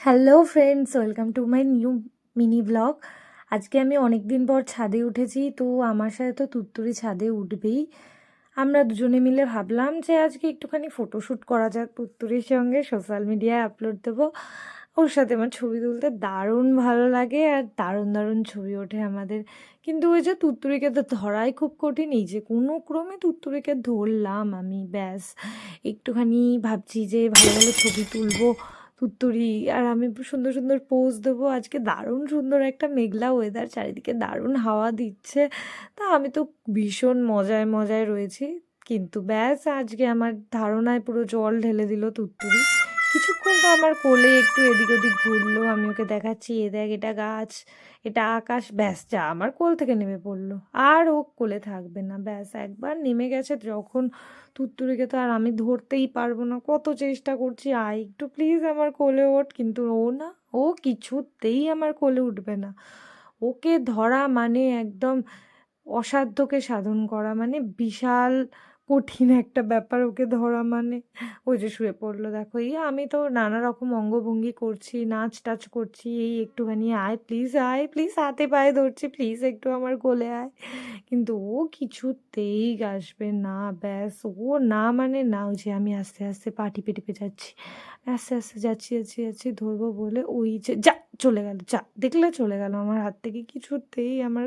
Hello friends, welcome to my new mini blog. আজকে আমি অনেক দিন পর ছাদে উঠেছি, তো আমার সাথে তো তুত্তুরি ছাদে উঠবেই। আমরা দুজনে মিলে ভাবলাম যে আজকে একটুখানি ফটোশ্যুট করা যাক তুত্তুরির সঙ্গে, সোশ্যাল মিডিয়ায় আপলোড দেবো। ওর সাথে আমার ছবি তুলতে দারুণ ভালো লাগে আর দারুণ দারুণ ছবি ওঠে আমাদের। কিন্তু ওই যে তুত্তুরিকে তো ধরাই খুব কঠিন, এই যে কোনো ক্রমে তুত্তুরিকে ধরলাম আমি, ব্যাস একটুখানি ভাবছি যে ভালো ভালো ছবি তুলবো তুত্তুরি, আর আমি সুন্দর সুন্দর পোজ দেবো। আজকে দারুণ সুন্দর একটা মেঘলা ওয়েদার, চারিদিকে দারুণ হাওয়া দিচ্ছে, তা আমি তো ভীষণ মজায় মজায় রয়েছি। কিন্তু ব্যাস আজকে আমার ধারণায় পুরো জল ঢেলে দিল তুত্তুরি। কিছুক্ষণ তো আমার কোলে একটু এদিক ওদিক ঘুরলো, আমি ওকে দেখাচ্ছি এ দেখ এটা গাছ, এটা আকাশ, ব্যাস যা আমার কোল থেকে নেমে পড়লো। আর ও কোলে থাকবে না, ব্যাস একবার নেমে গেছে যখন, তুত্তুরিকে তো আর আমি ধরতেই পারবো না। কত চেষ্টা করছি, আয় একটু প্লিজ আমার কোলে ওঠ, কিন্তু ও না, ও কিছুতেই আমার কোলে উঠবে না। ওকে ধরা মানে একদম অসাধ্যকে সাধন করা, মানে বিশাল কঠিন একটা ব্যাপার ওকে ধরা মানে। ওই যে শুয়ে পড়লো দেখো, এই আমি তো নানা রকম অঙ্গভঙ্গি করছি, নাচ টাচ করছি, এই একটুখানি আয় প্লিজ, আয় প্লিজ, হাতে পায়ে ধরছি, প্লিজ একটু আমার কোলে আয়, কিন্তু ও কিছুতেই আসবে না। ব্যাস ও না মানে না। ওই যে আমি আস্তে আস্তে পা টিপে টিপে যাচ্ছি, আস্তে আস্তে যাচ্ছি যাচ্ছি যাচ্ছি ধরবো বলে, ওই যে যা চলে গেল, যা দেখলে চলে গেল আমার হাত থেকে, কিছুতেই আমার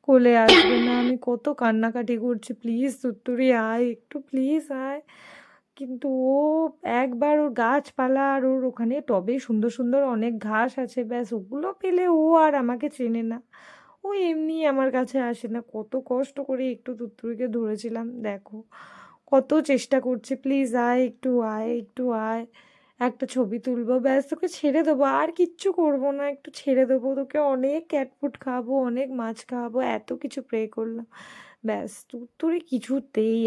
কোলে আসবে না। আমি কত কান্নাকাটি করছি, প্লিজ তুত্তুরি আয় একটু, প্লিজ আয়। কিন্তু ও একবার ওর গাছপালা আর ওর ওখানে টবে সুন্দর সুন্দর অনেক ঘাস আছে, ব্যাস ওগুলো পেলে ও আর আমাকে চেনে না। ও এমনি আমার কাছে আসে না। কত কষ্ট করে একটু তুত্তুরিকে ধরেছিলাম দেখো, কত চেষ্টা করছে, প্লিজ আয় একটু, আয় একটু আয়, একটা ছবি তুলবো, ব্যাস তোকে ছেড়ে দেবো, আর কিচ্ছু করবো না, একটু ছেড়ে দেবো তোকে, অনেক ক্যাট ফুড খাওয়াবো, অনেক মাছ খাওয়াবো, এত কিছু প্রে করলাম, ব্যাস তুত্তুরি কিছুতেই